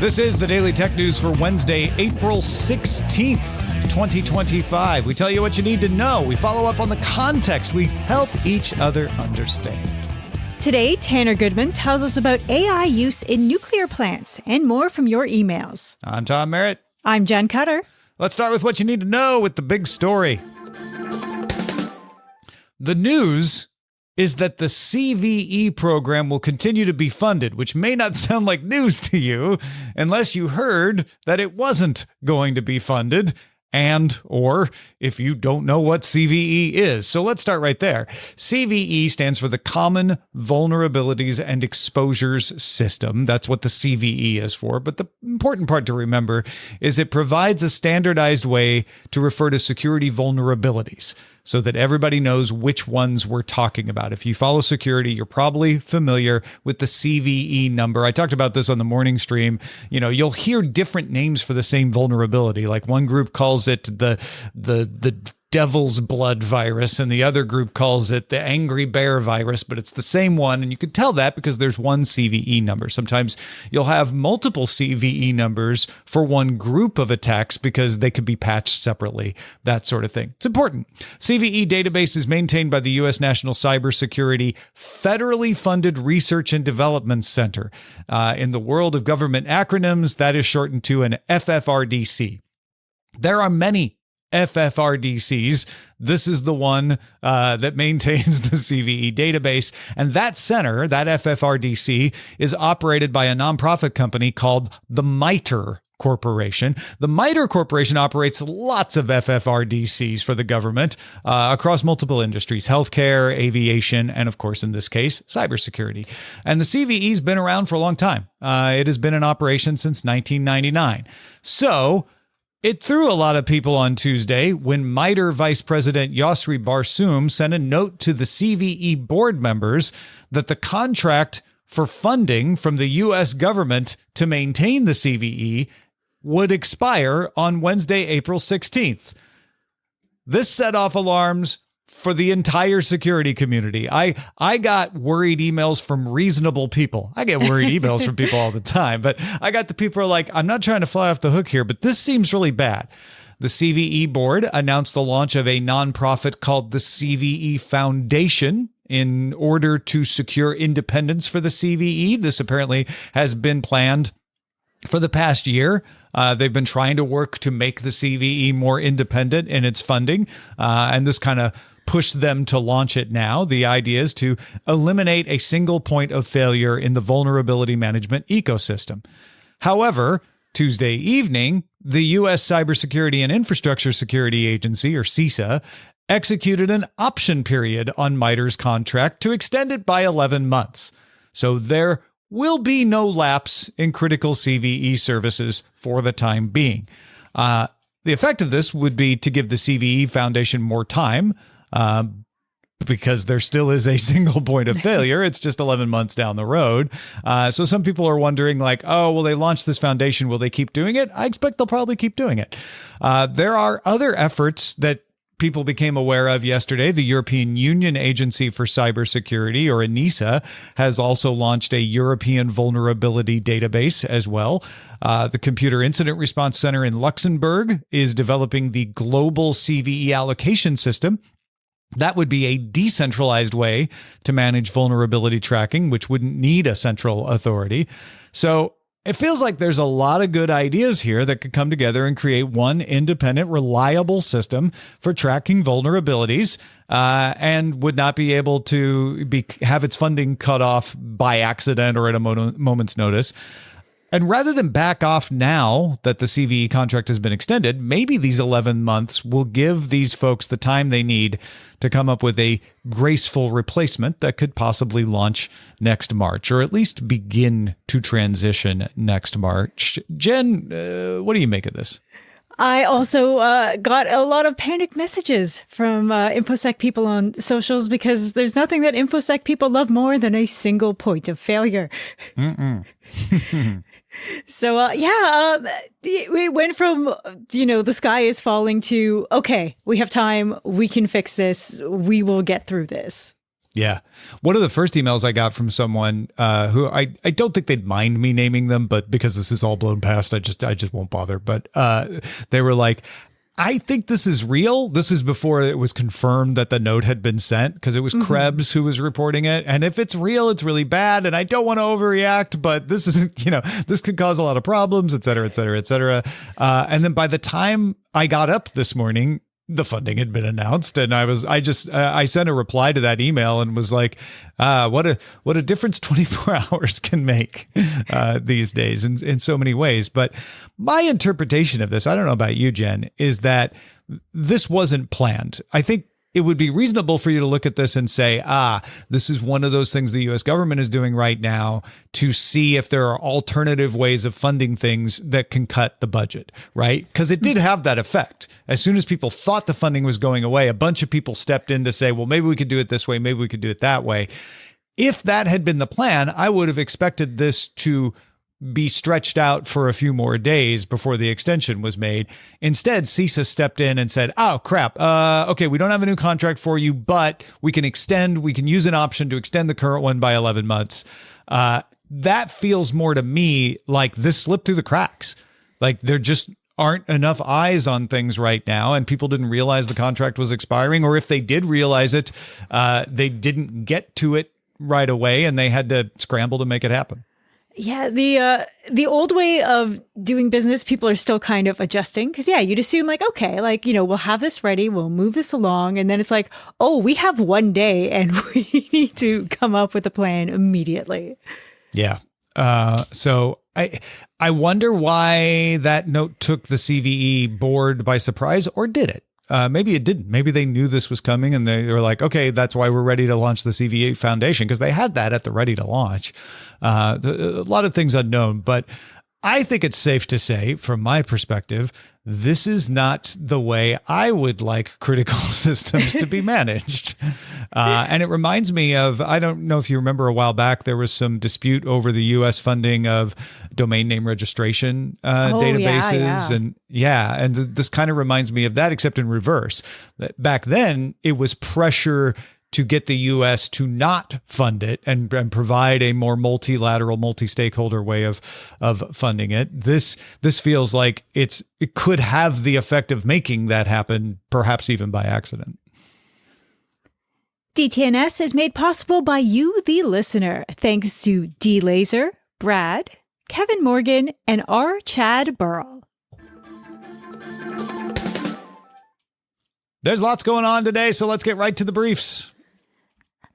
This is the Daily Tech News for Wednesday, April 16th, 2025. We tell you what you need to know. We follow up on the context. We help each other understand. Today, Tanner Goodman tells us about AI use in nuclear plants and more from your emails. I'm Tom Merritt. I'm Jenn Cutter. Let's start with what you need to know with the big story. The news is that the CVE program will continue to be funded, which may not sound like news to you unless you heard that it wasn't going to be funded, and or if you don't know what CVE is. So let's start right there. CVE stands for the Common Vulnerabilities and Exposures System. That's what the CVE is for. But the important part to remember is it provides a standardized way to refer to security vulnerabilities so that everybody knows which ones we're talking about. If you follow security, you're probably familiar with the CVE number. I talked about this on the morning stream. You know, you'll hear different names for the same vulnerability. Like one group calls it the devil's blood virus, and the other group calls it the angry bear virus, but it's the same one. And you can tell that because there's one CVE number. Sometimes you'll have multiple CVE numbers for one group of attacks because they could be patched separately, that sort of thing. It's important. CVE database is maintained by the U.S. National Cybersecurity Federally Funded Research and Development Center. In the world of government acronyms, that is shortened to an FFRDC. There are many FFRDCs. This is the one that maintains the CVE database. And that center, that FFRDC, is operated by a nonprofit company called the MITRE Corporation. The MITRE Corporation operates lots of FFRDCs for the government across multiple industries: healthcare, aviation, and of course, in this case, cybersecurity. And the CVE's been around for a long time. It has been in operation since 1999. So it threw a lot of people on Tuesday when MITRE Vice President Yosri Barsoum sent a note to the CVE board members that the contract for funding from the U.S. government to maintain the CVE would expire on Wednesday, April 16th. This set off alarms for the entire security community. I got worried emails from reasonable people. I get worried emails from people all the time, but I got the people who are like, I'm not trying to fly off the hook here, but this seems really bad. The CVE board announced the launch of a nonprofit called the CVE Foundation in order to secure independence for the CVE. This apparently has been planned for the past year. They've been trying to work to make the CVE more independent in its funding, and this kind of pushed them to launch it now. The idea is to eliminate a single point of failure in the vulnerability management ecosystem. However, Tuesday evening, the U.S. Cybersecurity and Infrastructure Security Agency, or CISA, executed an option period on MITRE's contract to extend it by 11 months. So there will be no lapse in critical CVE services for the time being. The effect of this would be to give the CVE Foundation more time, because there still is a single point of failure. It's just 11 months down the road. So some people are wondering, like, oh, well, they launched this foundation. Will they keep doing it? I expect they'll probably keep doing it. There are other efforts that people became aware of yesterday. The European Union Agency for Cybersecurity, or ENISA, has also launched a European vulnerability database as well. The Computer Incident Response Center in Luxembourg is developing the global CVE allocation system. That would be a decentralized way to manage vulnerability tracking, which wouldn't need a central authority. So it feels like there's a lot of good ideas here that could come together and create one independent, reliable system for tracking vulnerabilities, and would not be able to have its funding cut off by accident or at a moment's notice. And rather than back off now that the CVE contract has been extended, maybe these 11 months will give these folks the time they need to come up with a graceful replacement that could possibly launch next March, or at least begin to transition next March. Jen, what do you make of this? I also got a lot of panicked messages from InfoSec people on socials because there's nothing that InfoSec people love more than a single point of failure. So, we went from, the sky is falling to, okay, we have time. We can fix this. We will get through this. Yeah. One of the first emails I got from someone who I don't think they'd mind me naming them, but because this is all blown past, I just won't bother. But they were like, I think this is real. This is before it was confirmed that the note had been sent, because it was Krebs who was reporting it. And if it's real, it's really bad. And I don't want to overreact, but this isn't, this could cause a lot of problems, et cetera, et cetera, et cetera. And then by the time I got up this morning, the funding had been announced, and I sent a reply to that email and was like, what a difference 24 hours can make these days in so many ways. But my interpretation of this, I don't know about you, Jen, is that this wasn't planned. I think it would be reasonable for you to look at this and say, this is one of those things the U.S. government is doing right now to see if there are alternative ways of funding things that can cut the budget, right? Because it did have that effect. As soon as people thought the funding was going away, a bunch of people stepped in to say, well, maybe we could do it this way, maybe we could do it that way. If that had been the plan, I would have expected this to be stretched out for a few more days before the extension was made. Instead, CISA stepped in and said, oh, crap. Okay, we don't have a new contract for you, but we can use an option to extend the current one by 11 months. That feels more to me like this slipped through the cracks. Like there just aren't enough eyes on things right now, and people didn't realize the contract was expiring, or if they did realize it, they didn't get to it right away, and they had to scramble to make it happen. Yeah, the old way of doing business, people are still kind of adjusting, because you'd assume like, okay, like, we'll have this ready, we'll move this along, and then it's like, oh, we have one day and we need to come up with a plan immediately. Yeah. So I wonder why that note took the CVE board by surprise, or did it? Maybe it didn't. Maybe they knew this was coming and they were like, okay, that's why we're ready to launch the CVE Foundation, because they had that at the ready to launch. A lot of things unknown, but I think it's safe to say, from my perspective, this is not the way I would like critical systems to be managed. And it reminds me of, I don't know if you remember a while back, there was some dispute over the U.S. funding of domain name registration databases. And this kind of reminds me of that, except in reverse. Back then, it was pressure to get the U.S. to not fund it and provide a more multilateral, multi-stakeholder way of funding it. This feels like it could have the effect of making that happen, perhaps even by accident. DTNS is made possible by you, the listener, thanks to D. Laser, Brad, Kevin Morgan, and R. Chad Burrell. There's lots going on today, so let's get right to the briefs.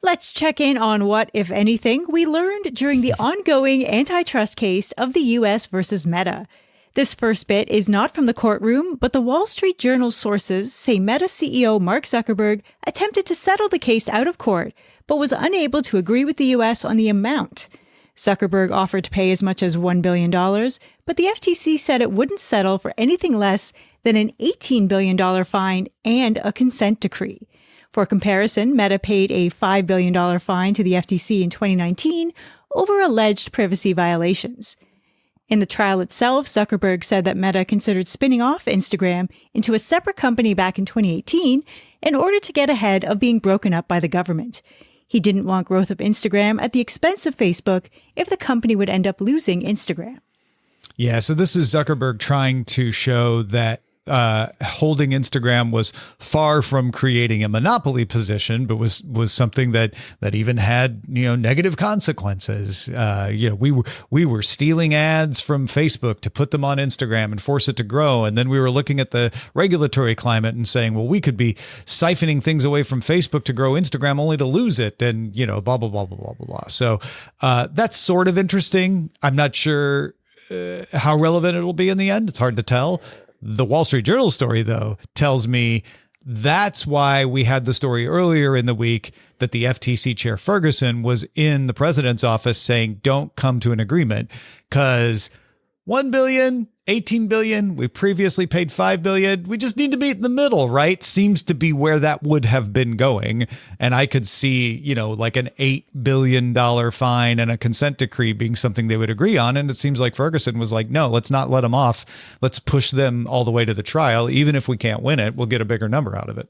Let's check in on what, if anything, we learned during the ongoing antitrust case of the U.S. versus Meta. This first bit is not from the courtroom, but the Wall Street Journal sources say Meta CEO Mark Zuckerberg attempted to settle the case out of court, but was unable to agree with the U.S. on the amount. Zuckerberg offered to pay as much as $1 billion, but the FTC said it wouldn't settle for anything less than an $18 billion fine and a consent decree. For comparison, Meta paid a $5 billion fine to the FTC in 2019 over alleged privacy violations. In the trial itself, Zuckerberg said that Meta considered spinning off Instagram into a separate company back in 2018 in order to get ahead of being broken up by the government. He didn't want growth of Instagram at the expense of Facebook if the company would end up losing Instagram. Yeah, so this is Zuckerberg trying to show that holding Instagram was far from creating a monopoly position, but was something that even had negative consequences. We were stealing ads from Facebook to put them on Instagram and force it to grow, and then we were looking at the regulatory climate and saying, well, we could be siphoning things away from Facebook to grow Instagram only to lose it, and blah blah blah blah blah blah blah. So that's sort of interesting. I'm not sure how relevant it'll be in the end. It's hard to tell. The Wall Street Journal story, though, tells me that's why we had the story earlier in the week that the FTC chair Ferguson was in the president's office saying, don't come to an agreement, because $1 billion, $18 billion, we previously paid $5 billion. We just need to meet in the middle, right? Seems to be where that would have been going. And I could see, like an $8 billion fine and a consent decree being something they would agree on. And it seems like Ferguson was like, no, let's not let them off. Let's push them all the way to the trial. Even if we can't win it, we'll get a bigger number out of it.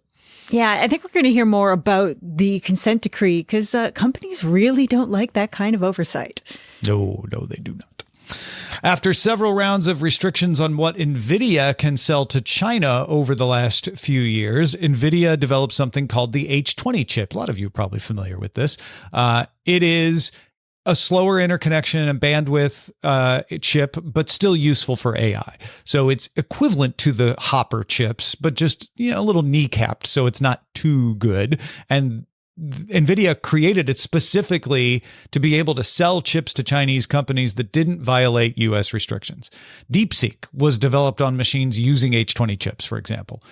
Yeah, I think we're going to hear more about the consent decree because companies really don't like that kind of oversight. No, they do not. After several rounds of restrictions on what Nvidia can sell to China over the last few years, Nvidia developed something called the H20 chip. A lot of you are probably familiar with this. It is a slower interconnection and bandwidth chip, but still useful for AI. So it's equivalent to the Hopper chips, but just a little kneecapped, so it's not too good. And Nvidia created it specifically to be able to sell chips to Chinese companies that didn't violate U.S. restrictions. DeepSeek was developed on machines using H20 chips, for example.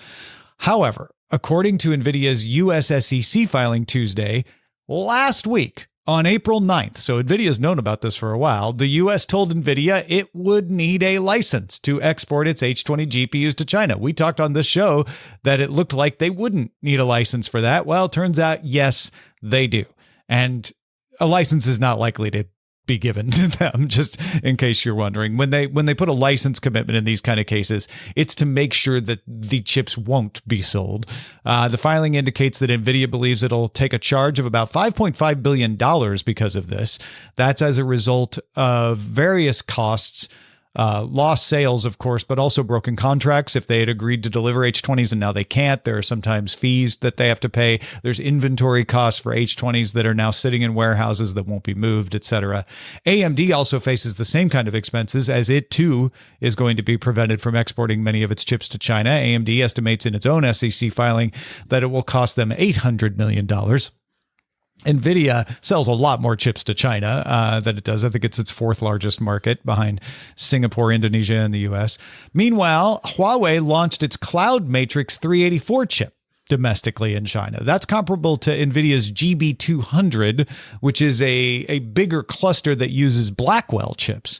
However, according to Nvidia's U.S. SEC filing Tuesday, last week, on April 9th, so NVIDIA's known about this for a while, the U.S. told NVIDIA it would need a license to export its H20 GPUs to China. We talked on this show that it looked like they wouldn't need a license for that. Well, it turns out, yes, they do. And a license is not likely to be given to them, just in case you're wondering. When they put a license commitment in these kind of cases, it's to make sure that the chips won't be sold. The filing indicates that NVIDIA believes it'll take a charge of about $5.5 billion because of this. That's as a result of various costs, lost sales, of course, but also broken contracts. If they had agreed to deliver H20s and now they can't, there are sometimes fees that they have to pay. There's inventory costs for H20s that are now sitting in warehouses that won't be moved, etc. AMD also faces the same kind of expenses, as it too is going to be prevented from exporting many of its chips to China. AMD estimates in its own SEC filing that it will cost them $800 million. NVIDIA sells a lot more chips to China than it does. I think it's its fourth largest market behind Singapore, Indonesia, and the U.S. Meanwhile, Huawei launched its Cloud Matrix 384 chip domestically in China. That's comparable to NVIDIA's GB200, which is a bigger cluster that uses Blackwell chips.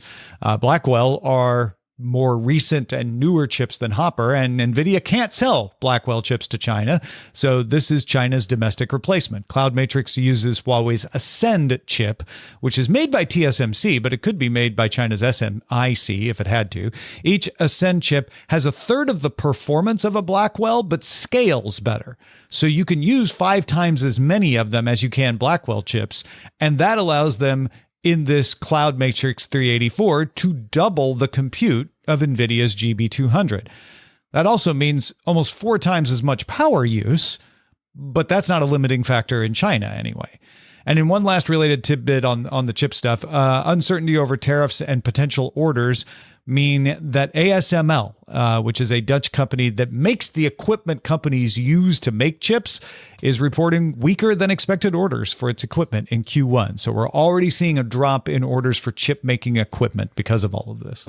Blackwell are more recent and newer chips than Hopper, and NVIDIA can't sell Blackwell chips to China, so this is China's domestic replacement. Cloud Matrix uses Huawei's Ascend chip, which is made by TSMC, but it could be made by China's SMIC if it had to. Each Ascend chip has a third of the performance of a Blackwell, but scales better. So you can use 5 times as many of them as you can Blackwell chips, and that allows them in this Cloud Matrix 384 to double the compute of NVIDIA's GB200. That also means almost 4 times as much power use, but that's not a limiting factor in China anyway. And in one last related tidbit on the chip stuff, uncertainty over tariffs and potential orders mean that ASML, which is a Dutch company that makes the equipment companies use to make chips, is reporting weaker than expected orders for its equipment in Q1. So we're already seeing a drop in orders for chip making equipment because of all of this.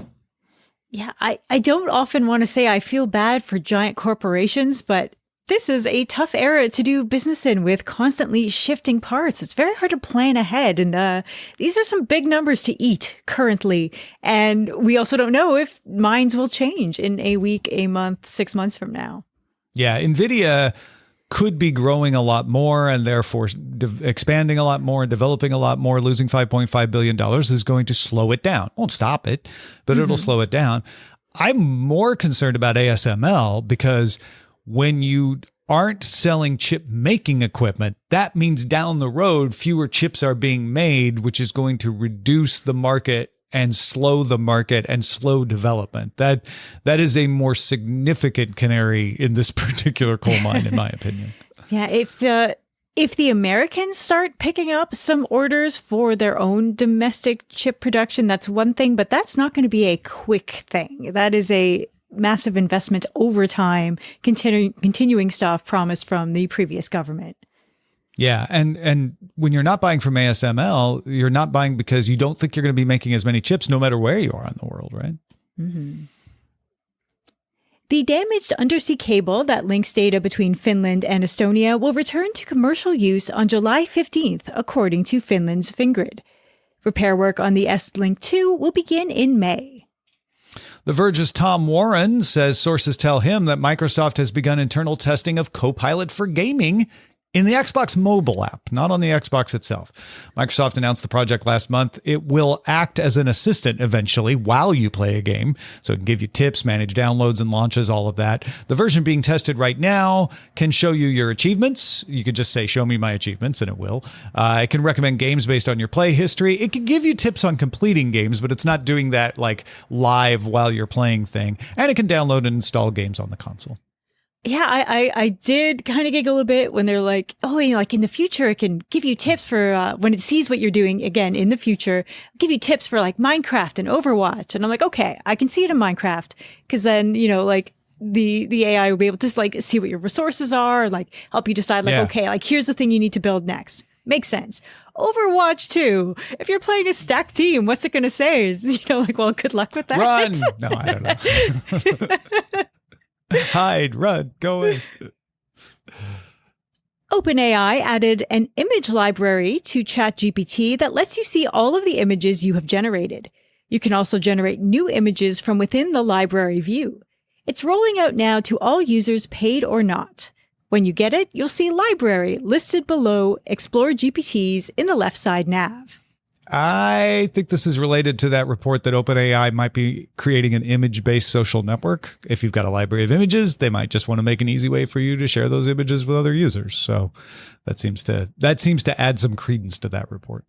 Yeah, I don't often want to say I feel bad for giant corporations, but this is a tough era to do business in with constantly shifting parts. It's very hard to plan ahead. And these are some big numbers to eat currently. And we also don't know if minds will change in a week, a month, 6 months from now. Yeah, NVIDIA could be growing a lot more and therefore expanding a lot more and developing a lot more. Losing $5.5 billion is going to slow it down. Won't stop it, but it'll slow it down. I'm more concerned about ASML because when you aren't selling chip making equipment, that means down the road, fewer chips are being made, which is going to reduce the market and slow the market and slow development. That is a more significant canary in this particular coal mine, in my opinion. Yeah, if the Americans start picking up some orders for their own domestic chip production, that's one thing, but that's not going to be a quick thing. That is a massive investment over time, continuing stuff promised from the previous government. Yeah. And when you're not buying from ASML, you're not buying because you don't think you're going to be making as many chips no matter where you are in the world, right? Mm-hmm. The damaged undersea cable that links data between Finland and Estonia will return to commercial use on July 15th, according to Finland's Fingrid. Repair work on the S-Link 2 will begin in May. The Verge's Tom Warren says sources tell him that Microsoft has begun internal testing of Copilot for gaming in the Xbox mobile app, not on the Xbox itself. Microsoft announced the project last month. It will act as an assistant eventually while you play a game. So it can give you tips, manage downloads and launches, all of that. The version being tested right now can show you your achievements. You could just say, show me my achievements, and it will. It can recommend games based on your play history. It can give you tips on completing games, but it's not doing that like live while you're playing thing. And it can download and install games on the console. Yeah, I did kind of giggle a bit when they're like, oh, like in the future, it can give you tips for when it sees what you're doing again in the future, give you tips for like Minecraft and Overwatch. And I'm like, okay, I can see it in Minecraft because then, like the AI will be able to just like see what your resources are and like help you decide like, okay, like here's the thing you need to build next. Makes sense. Overwatch 2. If you're playing a stacked team, what's it going to say? Is, like, well, good luck with that. Run. No, I don't know. Hide, run, go away. OpenAI added an image library to ChatGPT that lets you see all of the images you have generated. You can also generate new images from within the library view. It's rolling out now to all users, paid or not. When you get it, you'll see library listed below Explore GPTs in the left side nav. I think this is related to that report that OpenAI might be creating an image-based social network. If you've got a library of images, they might just want to make an easy way for you to share those images with other users. So that seems to add some credence to that report.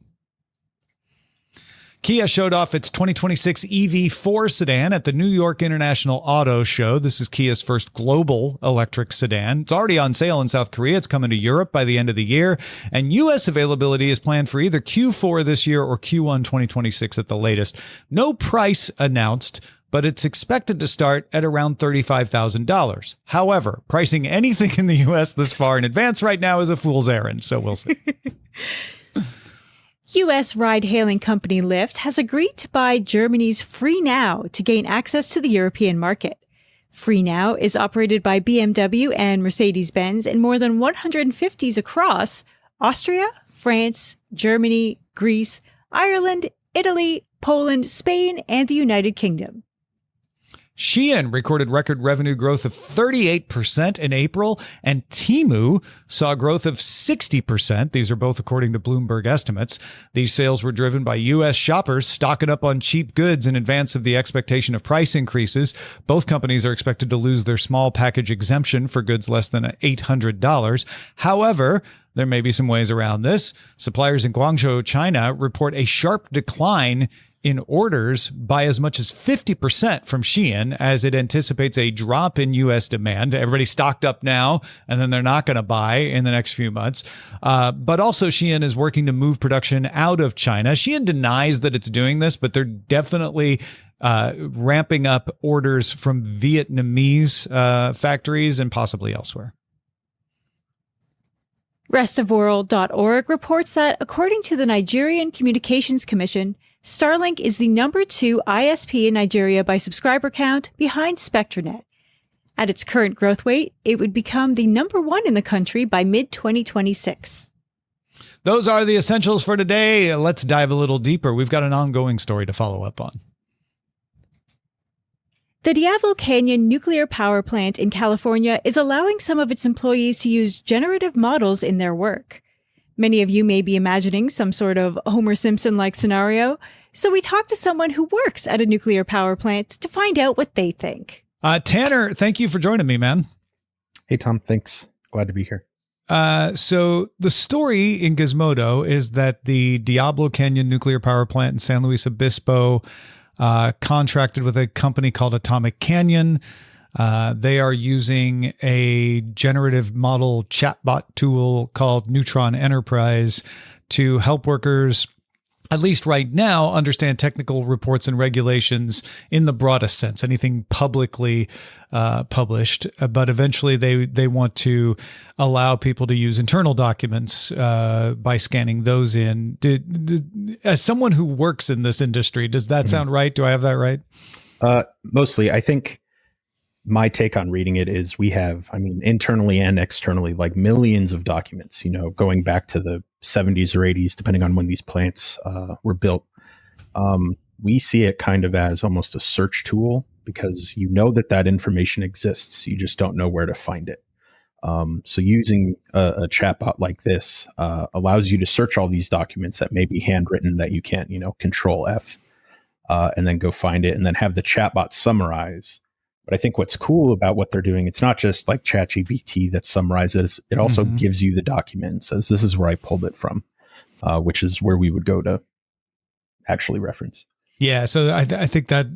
Kia showed off its 2026 EV4 sedan at the New York International Auto Show. This is Kia's first global electric sedan. It's already on sale in South Korea. It's coming to Europe by the end of the year. And U.S. availability is planned for either Q4 this year or Q1 2026 at the latest. No price announced, but it's expected to start at around $35,000. However, pricing anything in the U.S. this far in advance right now is a fool's errand, so we'll see. U.S. ride-hailing company Lyft has agreed to buy Germany's FreeNow to gain access to the European market. FreeNow is operated by BMW and Mercedes-Benz in more than 150s across Austria, France, Germany, Greece, Ireland, Italy, Poland, Spain, and the United Kingdom. Shein recorded record revenue growth of 38% in April, and Temu saw growth of 60%. These are both according to Bloomberg estimates. These sales were driven by U.S. shoppers stocking up on cheap goods in advance of the expectation of price increases. Both companies are expected to lose their small package exemption for goods less than $800. However, there may be some ways around this. Suppliers in Guangzhou, China, report a sharp decline in orders by as much as 50% from Shein as it anticipates a drop in U.S. demand. Everybody's stocked up now, and then they're not going to buy in the next few months. But also Shein is working to move production out of China. Shein denies that it's doing this, but they're definitely ramping up orders from Vietnamese factories and possibly elsewhere. Restofworld.org reports that, according to the Nigerian Communications Commission, Starlink is the number 2 ISP in Nigeria by subscriber count, behind SpectraNet. At its current growth rate, it would become the number 1 in the country by mid-2026. Those are the essentials for today. Let's dive a little deeper. We've got an ongoing story to follow up on. The Diablo Canyon nuclear power plant in California is allowing some of its employees to use generative models in their work. Many of you may be imagining some sort of Homer Simpson-like scenario, so we talked to someone who works at a nuclear power plant to find out what they think. Tanner, thank you for joining me, man. Hey, Tom. Thanks. Glad to be here. So the story in Gizmodo is that the Diablo Canyon nuclear power plant in San Luis Obispo contracted with a company called Atomic Canyon. They are using a generative model chatbot tool called Neutron Enterprise to help workers, at least right now, understand technical reports and regulations in the broadest sense, anything publicly published. But eventually they want to allow people to use internal documents by scanning those in. As someone who works in this industry, does that sound right? Do I have that right? Mostly. I think my take on reading it is we have, internally and externally, like millions of documents, going back to the 70s or 80s, depending on when these plants were built. We see it kind of as almost a search tool because that information exists. You just don't know where to find it. So using a chatbot like this allows you to search all these documents that may be handwritten that you can't, control F, and then go find it and then have the chatbot summarize. But I think what's cool about what they're doing, it's not just like ChatGPT that summarizes, it also gives you the document and says, this is where I pulled it from, which is where we would go to actually reference. Yeah, so I think that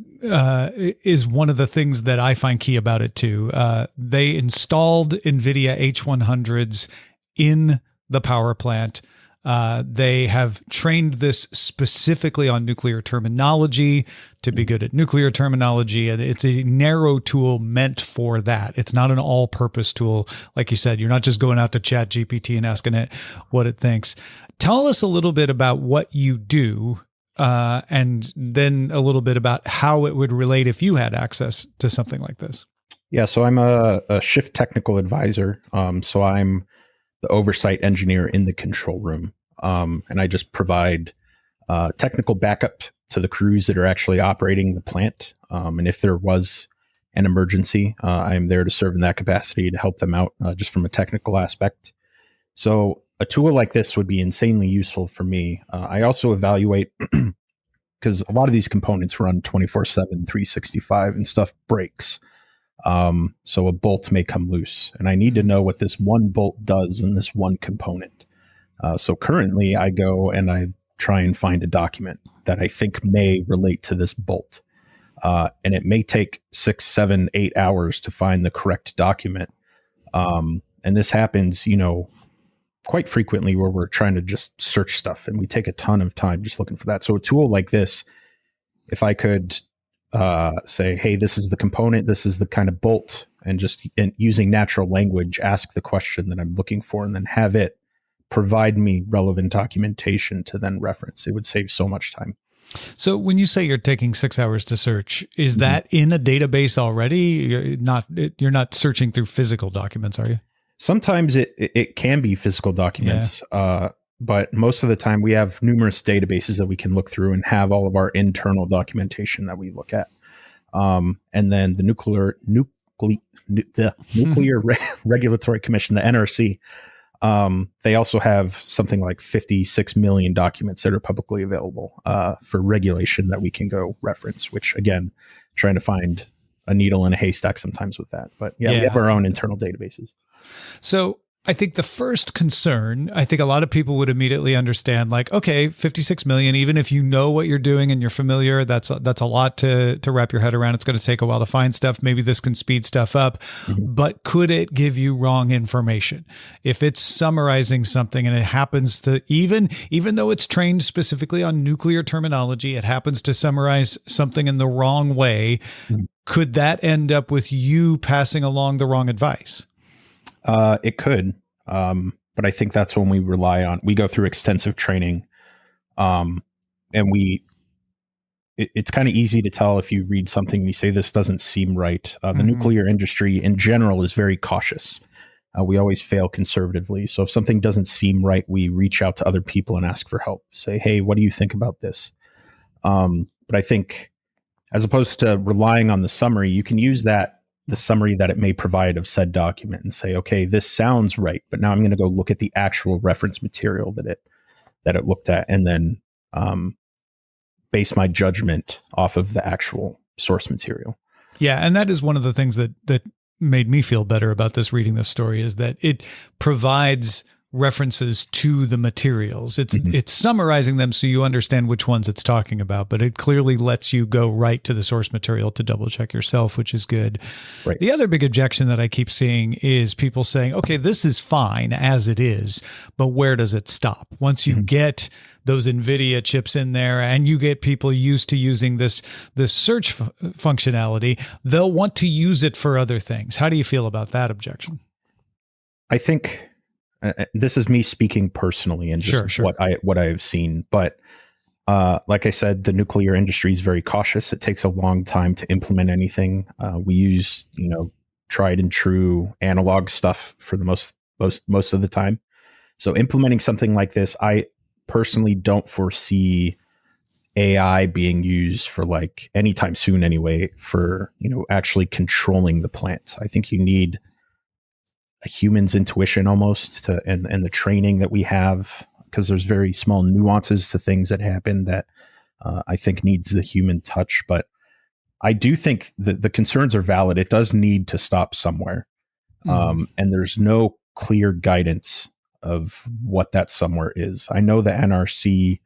is one of the things that I find key about it too. They installed Nvidia H100s in the power plant. They have trained this specifically on nuclear terminology to be good at nuclear terminology. And it's a narrow tool meant for that. It's not an all-purpose tool. Like you said, you're not just going out to ChatGPT and asking it what it thinks. Tell us a little bit about what you do, and then a little bit about how it would relate if you had access to something like this. Yeah, so I'm a shift technical advisor. So I'm the oversight engineer in the control room. And I just provide technical backup to the crews that are actually operating the plant. And if there was an emergency, I'm there to serve in that capacity to help them out just from a technical aspect. So a tool like this would be insanely useful for me. I also evaluate because a lot of these components run 24/7, 365 and stuff breaks. So a bolt may come loose and I need to know what this one bolt does in this one component. So currently I go and I try and find a document that I think may relate to this bolt. And it may take 6, 7, 8 hours to find the correct document. And this happens, quite frequently where we're trying to just search stuff and we take a ton of time just looking for that. So a tool like this, if I could say, hey, this is the component, this is the kind of bolt, and just using natural language, ask the question that I'm looking for and then have it provide me relevant documentation to then reference. It would save so much time. So when you say you're taking 6 hours to search, is that in a database already? You're not searching through physical documents, are you? Sometimes it can be physical documents, but most of the time we have numerous databases that we can look through and have all of our internal documentation that we look at. And then the Nuclear Regulatory Commission, the NRC, they also have something like 56 million documents that are publicly available for regulation that we can go reference, which again, trying to find a needle in a haystack sometimes with that. But we have our own internal databases. So I think the first concern, I think a lot of people would immediately understand, like, okay, 56 million, even if you know what you're doing and you're familiar, that's a lot to wrap your head around. It's going to take a while to find stuff. Maybe this can speed stuff up, but could it give you wrong information? If it's summarizing something and it happens to, even though it's trained specifically on nuclear terminology, it happens to summarize something in the wrong way, could that end up with you passing along the wrong advice? It could, but I think that's when we go through extensive training, and it's kind of easy to tell if you read something and you say, this doesn't seem right. The nuclear industry in general is very cautious. We always fail conservatively. So if something doesn't seem right, we reach out to other people and ask for help. Say, hey, what do you think about this? But I think as opposed to relying on the summary, you can use the summary that it may provide of said document and say, okay, this sounds right, but now I'm going to go look at the actual reference material that it looked at and then base my judgment off of the actual source material. Yeah. And that is one of the things that made me feel better about reading this story is that it provides references to the materials. It's summarizing them so you understand which ones it's talking about, but it clearly lets you go right to the source material to double check yourself, which is good. Right. The other big objection that I keep seeing is people saying, okay, this is fine as it is, but where does it stop? Once you get those Nvidia chips in there and you get people used to using this search functionality, they'll want to use it for other things. How do you feel about that objection? I think this is me speaking personally and just what I've seen. But like I said, the nuclear industry is very cautious. It takes a long time to implement anything. We use, tried and true analog stuff for the most of the time. So implementing something like this, I personally don't foresee AI being used for like anytime soon anyway for, actually controlling the plant. I think you need a human's intuition almost and the training that we have, because there's very small nuances to things that happen that I think needs the human touch. But I do think that the concerns are valid. It does need to stop somewhere. And there's no clear guidance of what that somewhere is. I know the NRC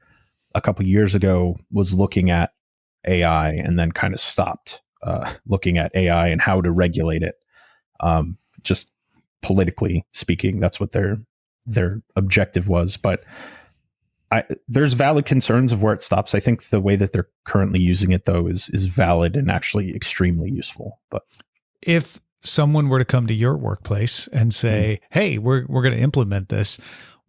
a couple of years ago was looking at AI and then kind of stopped looking at AI and how to regulate it. Just politically speaking, that's what their objective was. But there's valid concerns of where it stops. I think the way that they're currently using it, though, is valid and actually extremely useful. But if someone were to come to your workplace and say, hey, we're going to implement this,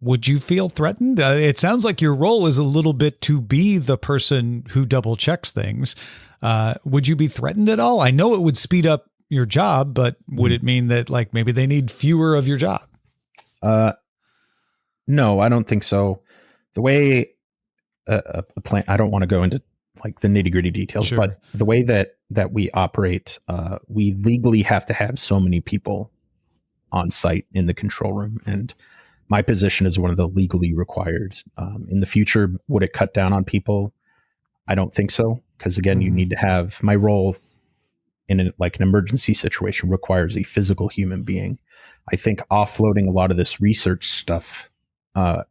would you feel threatened? It sounds like your role is a little bit to be the person who double checks things. Would you be threatened at all? I know it would speed up your job, but would it mean that like maybe they need fewer of your job? No, I don't think so. The way a plant, I don't want to go into like the nitty gritty details, Sure. But the way that we operate, we legally have to have so many people on site in the control room. And my position is one of the legally required. In the future, would it cut down on people? I don't think so. Because again, you need to have, my role in an emergency situation requires a physical human being. I think offloading a lot of this research stuff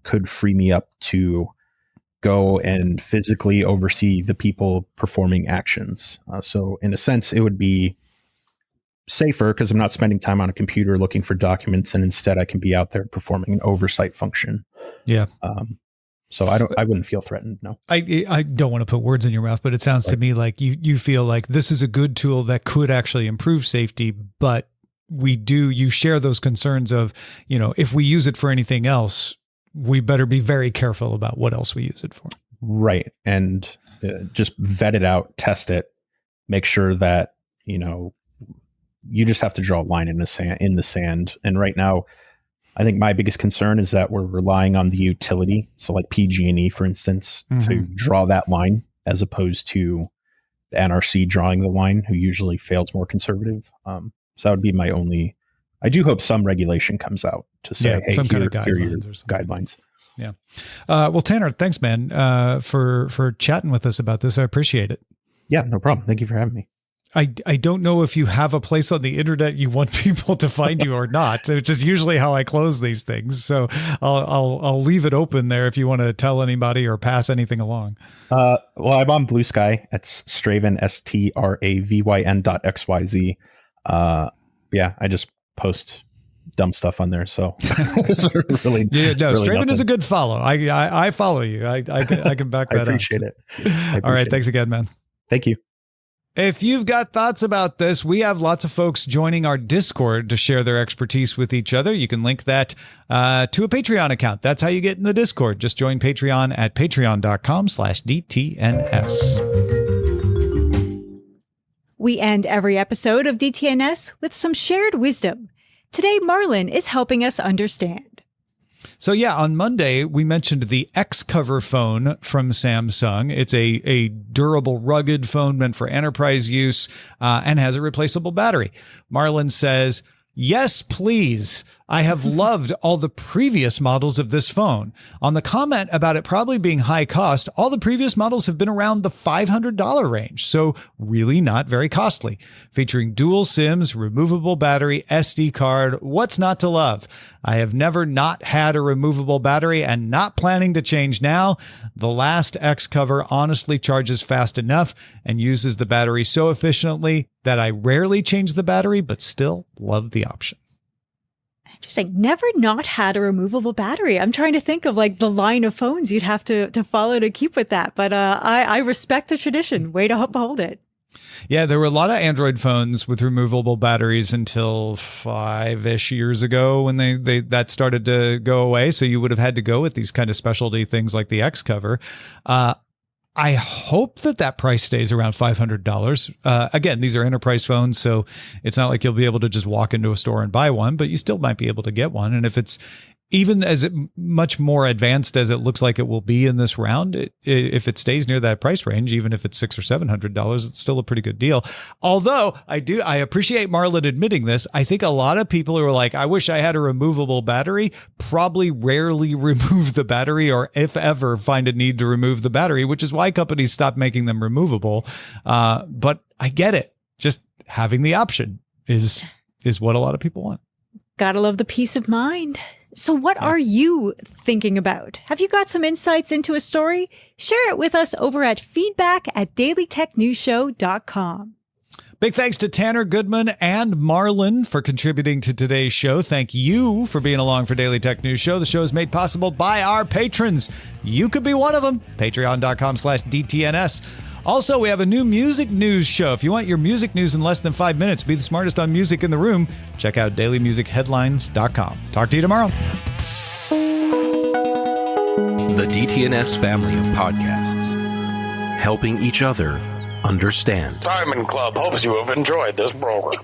could free me up to go and physically oversee the people performing actions. So in a sense, it would be safer because I'm not spending time on a computer looking for documents, and instead I can be out there performing an oversight function. Yeah. So I wouldn't feel threatened. No. I don't want to put words in your mouth, but it sounds to me like you feel like this is a good tool that could actually improve safety, but you share those concerns of, if we use it for anything else, we better be very careful about what else we use it for. Right. And just vet it out, test it, make sure that, you just have to draw a line in the sand. And right now, I think my biggest concern is that we're relying on the utility. So like PG&E, for instance, to draw that line as opposed to the NRC drawing the line, who usually fails more conservative. So that would be my only, I do hope some regulation comes out to say, hey, some kind of here are your guidelines or something. guidelines. Yeah. Well, Tanner, thanks, man, for chatting with us about this. I appreciate it. Yeah, no problem. Thank you for having me. I don't know if you have a place on the internet you want people to find you or not, which is usually how I close these things. So I'll leave it open there if you want to tell anybody or pass anything along. Well, I'm on Blue Sky. It's Stravyn, STRAVYN.XYZ. Yeah, I just post dumb stuff on there. So really, Stravyn is a good follow. I follow you. I can back that up. I appreciate it. All right. Thanks again, man. Thank you. If you've got thoughts about this, we have lots of folks joining our Discord to share their expertise with each other. You can link that to a Patreon account. That's how you get in the Discord. Just join Patreon at patreon.com/DTNS. We end every episode of DTNS with some shared wisdom. Today, Marlon is helping us understand. So yeah, on Monday, we mentioned the X-Cover phone from Samsung. It's a durable, rugged phone meant for enterprise use and has a replaceable battery. Marlon says, yes, please. I have loved all the previous models of this phone. On the comment about it probably being high cost, all the previous models have been around the $500 range, so really not very costly. Featuring dual SIMs, removable battery, SD card, what's not to love? I have never not had a removable battery and not planning to change now. The last X-Cover honestly charges fast enough and uses the battery so efficiently that I rarely change the battery, but still love the option. Interesting. Never not had a removable battery. I'm trying to think of like the line of phones you'd have to follow to keep with that. But I respect the tradition. Way to uphold it. Yeah, there were a lot of Android phones with removable batteries until 5-ish years ago when they that started to go away. So you would have had to go with these kind of specialty things like the X-Cover. I hope that price stays around $500. Again, these are enterprise phones, so it's not like you'll be able to just walk into a store and buy one, but you still might be able to get one. And if it's even as much more advanced as it looks like it will be in this round, if it stays near that price range, even if it's $600 or $700, it's still a pretty good deal. Although I appreciate Marlon admitting this. I think a lot of people who are like, I wish I had a removable battery, probably rarely remove the battery, or if ever find a need to remove the battery, which is why companies stopped making them removable. But I get it. Just having the option is what a lot of people want. Gotta love the peace of mind. So what are you thinking about? Have you got some insights into a story? Share it with us over at feedback@dailytechnewsshow.com. Big thanks to Tanner, Goodman, and Marlon for contributing to today's show. Thank you for being along for Daily Tech News Show. The show is made possible by our patrons. You could be one of them. Patreon.com/DTNS. Also, we have a new music news show. If you want your music news in less than 5 minutes, be the smartest on music in the room, check out dailymusicheadlines.com. Talk to you tomorrow. The DTNS family of podcasts, helping each other understand. Diamond Club hopes you have enjoyed this program.